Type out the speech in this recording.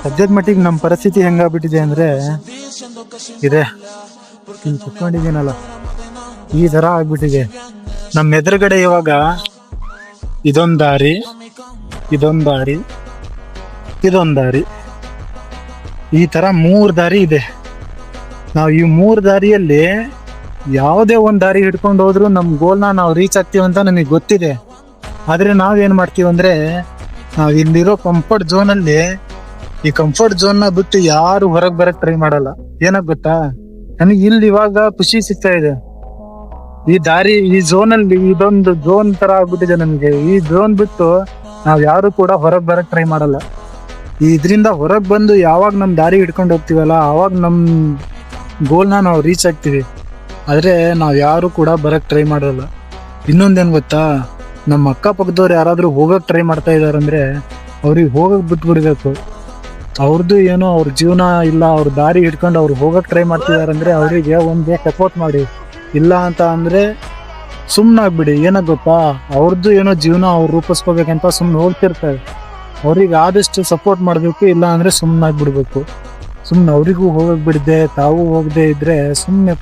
ಸದ್ಯದ ಮಟ್ಟಿಗೆ ನಮ್ಮ ಪರಿಸ್ಥಿತಿ ಹೆಂಗಾಗ್ಬಿಟ್ಟಿದೆ ಅಂದ್ರೆ ಇದೆ ಕುತ್ಕೊಂಡಿದ್ದೀನಲ್ಲ ಈ ತರ ಆಗ್ಬಿಟ್ಟಿದೆ. ನಮ್ಮ ಎದುರುಗಡೆ ಇವಾಗ ಇದೊಂದ್ ದಾರಿ, ಇದೊಂದ್ ದಾರಿ, ಇದೊಂದ್ ದಾರಿ, ಈ ತರ 3 ದಾರಿ ಇದೆ. ನಾವು ಈ 3 ದಾರಿಯಲ್ಲಿ ಯಾವುದೇ ಒಂದ್ ದಾರಿ ಹಿಡ್ಕೊಂಡು ಹೋದ್ರು ನಮ್ ಗೋಲ್ನ ನಾವು ರೀಚ್ ಆಗ್ತೀವಿ ಅಂತ ನನಗೆ ಗೊತ್ತಿದೆ. ಆದ್ರೆ ನಾವೇನ್ ಮಾಡ್ತೀವಿ ಅಂದ್ರೆ ನಾವ್ ಇಲ್ಲಿರೋ ಕಂಫರ್ಟ್ ಝೋನ್ ಅಲ್ಲಿ ಈ ಕಂಫರ್ಟ್ ಝೋನ್ ನ ಬಿಟ್ಟು ಯಾರು ಹೊರಗೆ ಬರಕ್ ಟ್ರೈ ಮಾಡಲ್ಲ. ಏನಕ್ ಗೊತ್ತಾ, ನನಗೆ ಇಲ್ಲಿ ಇವಾಗ ಖುಷಿ ಸಿಗ್ತಾ ಇದೆ. ಈ ದಾರಿ ಈ ಝೋನ್ ಅಲ್ಲಿ ಇದೊಂದು ಝೋನ್ ತರ ಆಗ್ಬಿಟ್ಟಿದೆ ನಮ್ಗೆ. ಈ ಝೋನ್ ಬಿಟ್ಟು ನಾವ್ ಯಾರು ಕೂಡ ಹೊರಗ್ ಬರಕ್ ಟ್ರೈ ಮಾಡಲ್ಲ. ಇದ್ರಿಂದ ಹೊರಗ್ ಬಂದು ಯಾವಾಗ ನಮ್ ದಾರಿ ಹಿಡ್ಕೊಂಡು ಹೋಗ್ತೀವಲ್ಲ ಅವಾಗ ನಮ್ ಗೋಲ್ನ ನಾವು ರೀಚ್ ಆಗ್ತೀವಿ. ಆದ್ರೆ ನಾವ್ ಯಾರು ಕೂಡ ಬರಕ್ ಟ್ರೈ ಮಾಡಲ್ಲ. ಇನ್ನೊಂದೇನ್ ಗೊತ್ತಾ, ನಮ್ಮ ಅಕ್ಕಪಕ್ಕದವ್ರು ಯಾರಾದ್ರೂ ಹೋಗಕ್ ಟ್ರೈ ಮಾಡ್ತಾ ಇದಾರಂದ್ರೆ ಅವ್ರಿಗೆ ಹೋಗಕ್ ಬಿಟ್ಬಿಡ್ಬೇಕು. ಅವ್ರದ್ದು ಏನೋ ಅವ್ರ ಜೀವನ ಇಲ್ಲ, ಅವ್ರ ದಾರಿ ಹಿಡ್ಕೊಂಡು ಅವ್ರು ಹೋಗಕ್ ಟ್ರೈ ಮಾಡ್ತಿದಾರಂದ್ರೆ ಅವರಿಗೆ ಒಂದು ಸಪೋರ್ಟ್ ಮಾಡಿ. ಇಲ್ಲ ಅಂತ ಅಂದ್ರೆ ಸುಮ್ನಾಗ್ಬಿಡಿ. ಏನಕ್ ಗೊತ್ತಾ, ಅವ್ರದ್ದು ಏನೋ ಜೀವನ ಅವ್ರು ರೂಪಿಸ್ಕೋಬೇಕಂತ ಸುಮ್ನೆ ಹೋಗ್ತಿರ್ತಾರೆ. ಅವ್ರಿಗೆ ಆದಷ್ಟು ಸಪೋರ್ಟ್ ಮಾಡ್ಬೇಕು, ಇಲ್ಲ ಅಂದ್ರೆ ಸುಮ್ನಾಗ್ಬಿಡ್ಬೇಕು. ಸುಮ್ನೆ ಅವರಿಗೂ ಹೋಗಕ್ ಬಿಡದೆ ತಾವು ಹೋಗದೆ ಇದ್ರೆ ಸುಮ್ನೆ